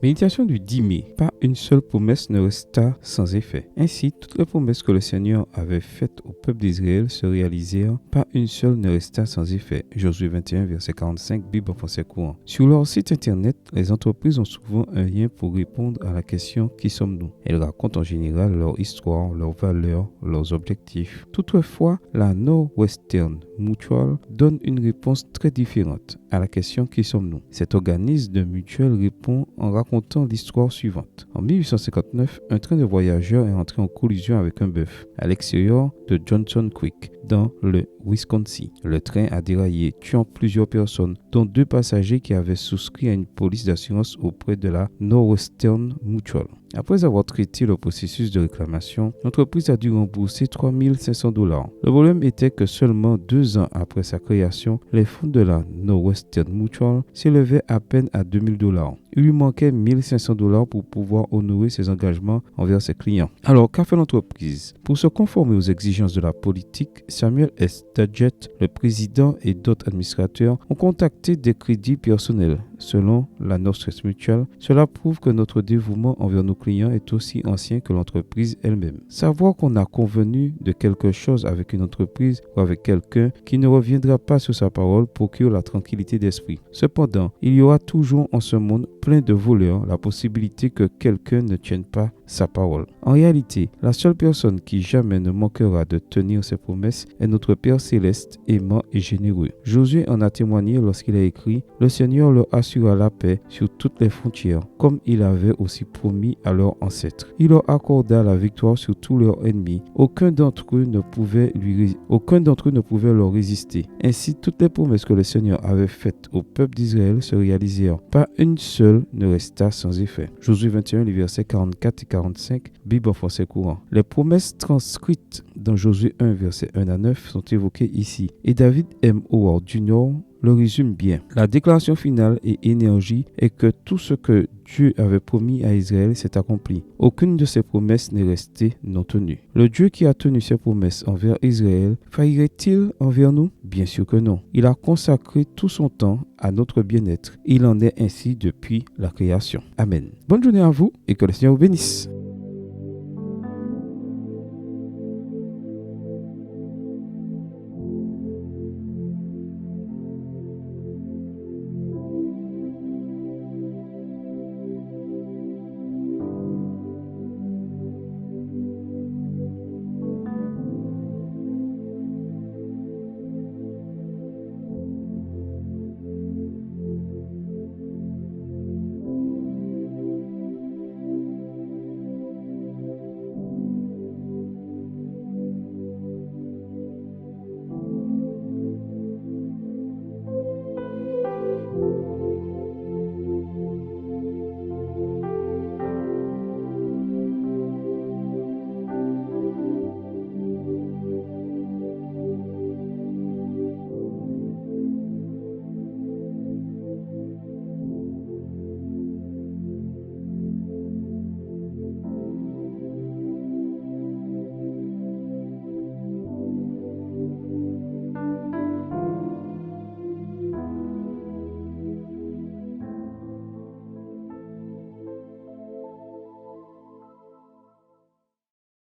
Méditation du 10 mai. Pas une seule promesse ne resta sans effet. Ainsi, toutes les promesses que le Seigneur avait faites au peuple d'Israël se réalisèrent. Pas une seule ne resta sans effet. Josué 21, verset 45, Bible en français courant. Sur leur site internet, les entreprises ont souvent un lien pour répondre à la question « Qui sommes-nous » Elles racontent en général leur histoire, leurs valeurs, leurs objectifs. Toutefois, la Northwestern Mutual donne une réponse très différente à la question « Qui sommes-nous » Cet organisme de mutuelle répond en racontant l'histoire suivante. En 1859, un train de voyageurs est entré en collision avec un bœuf à l'extérieur de Johnson Creek, dans le Wisconsin. Le train a déraillé, tuant plusieurs personnes, dont 2 passagers qui avaient souscrit à une police d'assurance auprès de la Northwestern Mutual. Après avoir traité le processus de réclamation, l'entreprise a dû rembourser $3,500. Le problème était que seulement 2 ans après sa création, les fonds de la Northwestern Mutual s'élevaient à peine à $2,000. Il lui manquait $1,500 pour pouvoir honorer ses engagements envers ses clients. Alors, qu'a fait l'entreprise? Pour se conformer aux exigences de la politique, Samuel S. Tudget, le président et d'autres administrateurs ont contacté des crédits personnels. Selon la Northwestern Mutual, cela prouve que notre dévouement envers nos clients est aussi ancien que l'entreprise elle-même. Savoir qu'on a convenu de quelque chose avec une entreprise ou avec quelqu'un qui ne reviendra pas sur sa parole procure la tranquillité d'esprit. Cependant, il y aura toujours en ce monde plein de voleurs la possibilité que quelqu'un ne tienne pas sa parole. En réalité, la seule personne qui jamais ne manquera de tenir ses promesses est notre Père céleste, aimant et généreux. Josué en a témoigné lorsqu'il a écrit « Le Seigneur leur assura la paix sur toutes les frontières, comme il avait aussi promis à leurs ancêtres. Il leur accorda la victoire sur tous leurs ennemis. Aucun d'entre eux ne pouvait leur résister. Ainsi, toutes les promesses que le Seigneur avait faites au peuple d'Israël se réalisèrent. Pas une seule ne resta sans effet. » Josué 21, les versets 44 et 45, Bible en français courant. Les promesses transcrites dans Josué 1, versets 1 à 9 sont évoquées ici. Et David M. Howard Jr. le résume bien. La déclaration finale et énergie est que tout ce que Dieu avait promis à Israël s'est accompli. Aucune de ses promesses n'est restée non tenue. Le Dieu qui a tenu ses promesses envers Israël faillirait-il envers nous? Bien sûr que non. Il a consacré tout son temps à notre bien-être. Il en est ainsi depuis la création. Amen. Bonne journée à vous et que le Seigneur vous bénisse.